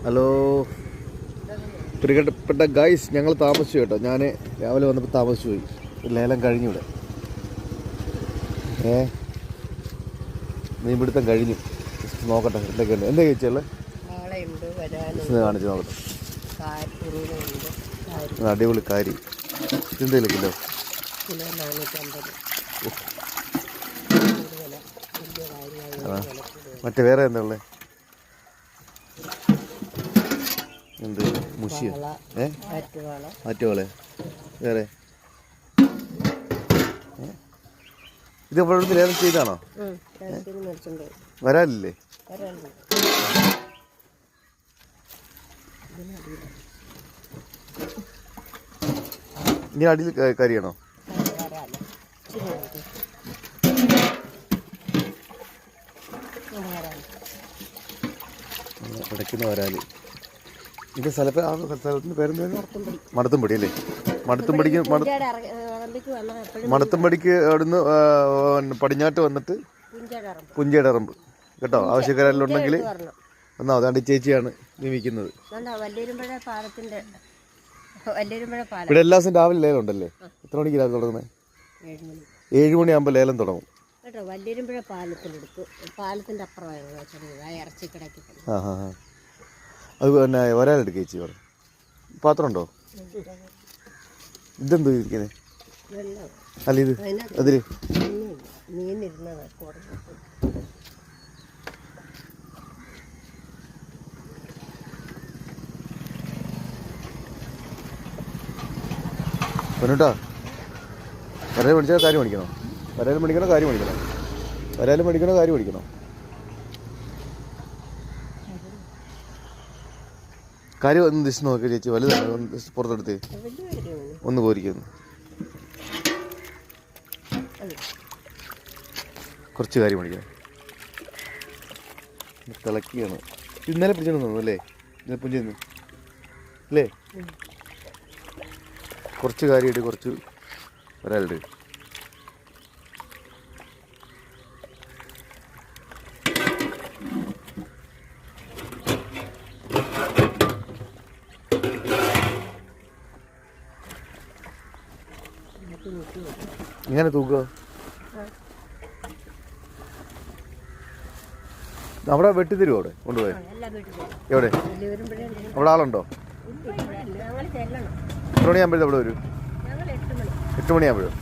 Hello പ്രിയപ്പെട്ട guys, ഞങ്ങൾ താമസിച്ചു കേട്ടോ. ഞാൻ രാവിലെ വന്നപ്പോൾ താമസിച്ചു പോയി. ലേലം കഴിഞ്ഞു ഇവിടെ. മീൻപിടുത്തം കഴിഞ്ഞു. നോക്കട്ടെ എന്തൊക്കെയുണ്ട്. എന്താ ചോദിച്ചല്ലേ കാണിച്ച് നോക്കട്ടെ. അടിപൊളി കാരി. ഇതെന്തെങ്കിലും കിലോ മറ്റേ വേറെ എന്താ ഉള്ളത്? എന്ത് മുഷിയോ? ആറ്റുവാളെ വേറെ. ഇത് ഇവിടുന്ന് ലേലം ചെയ്താണോ? വരാലില്ലേ? ഇനി അടിയിൽ കരിയാണോ? പിടയ്ക്കുന്ന വരാല്. ഇതിന്റെ സ്ഥലത്തിന്റെ പേരെന്താ? മടത്തുംപടി അല്ലേ? മടത്തുംപടിക്ക് അവിടുന്ന് പടിഞ്ഞാട്ട് വന്നിട്ട് പുഞ്ചയുടെ അറമ്പ് കേട്ടോ. ആവശ്യക്കാരെല്ലാം എന്നാ അതാണ്ട് ചേച്ചിയാണ് നിയമിക്കുന്നത്. ഇവിടെ എല്ലാ ദിവസവും രാവിലെ ലേലം ഉണ്ടല്ലേ? എത്ര മണിക്ക് രാവിലെ തുടങ്ങുന്നത്? 7 മണിയാകുമ്പോൾ ലേലം തുടങ്ങും കേട്ടോ. വല്ലേരുമ്പുഴ പാലത്തിന്റെ അപ്പുറമാണ്. അത് പിന്നെ വരാലെടുക്കുക ചേച്ചി പറഞ്ഞു. പാത്രം ഉണ്ടോ? ഇതെന്തോ ഇരിക്കുന്നത്? അല്ല ഇത് അതില് പൊന്നൂട്ടാ, വരാൽ മേടിച്ചാൽ കാര്യം മേടിക്കണോ? വരാൽ മേടിക്കണോ കാര്യം മേടിക്കണോ? വരാൽ മേടിക്കണോ കാര്യം മേടിക്കണോ? കാര്യം ഒന്ന് ദിശ നോക്കി ചേച്ചി. വലുതാണ് പുറത്തെടുത്ത് ഒന്ന് കോരിക്കുന്നു. കുറച്ച് കാര്യം മേടിക്കണം. തിളക്കിയാണ്. ഇന്നലെ പിടിച്ചോണ്ട് തോന്നുന്നു അല്ലേ? ഇന്നലെ പുഞ്ചിന്ന് അല്ലേ? കുറച്ച് കാര്യമായിട്ട് കുറച്ച് വരാലുണ്ട്. ഇങ്ങനെ തൂക്കുക. അവിടെ വെട്ടിത്തരുമോ? അവിടെ കൊണ്ടുപോയി എവിടെ? അവിടെ ആളുണ്ടോ? എത്ര മണിയാകുമ്പോഴേ അവിടെ വരും? 8 മണിയാകുമ്പോഴും.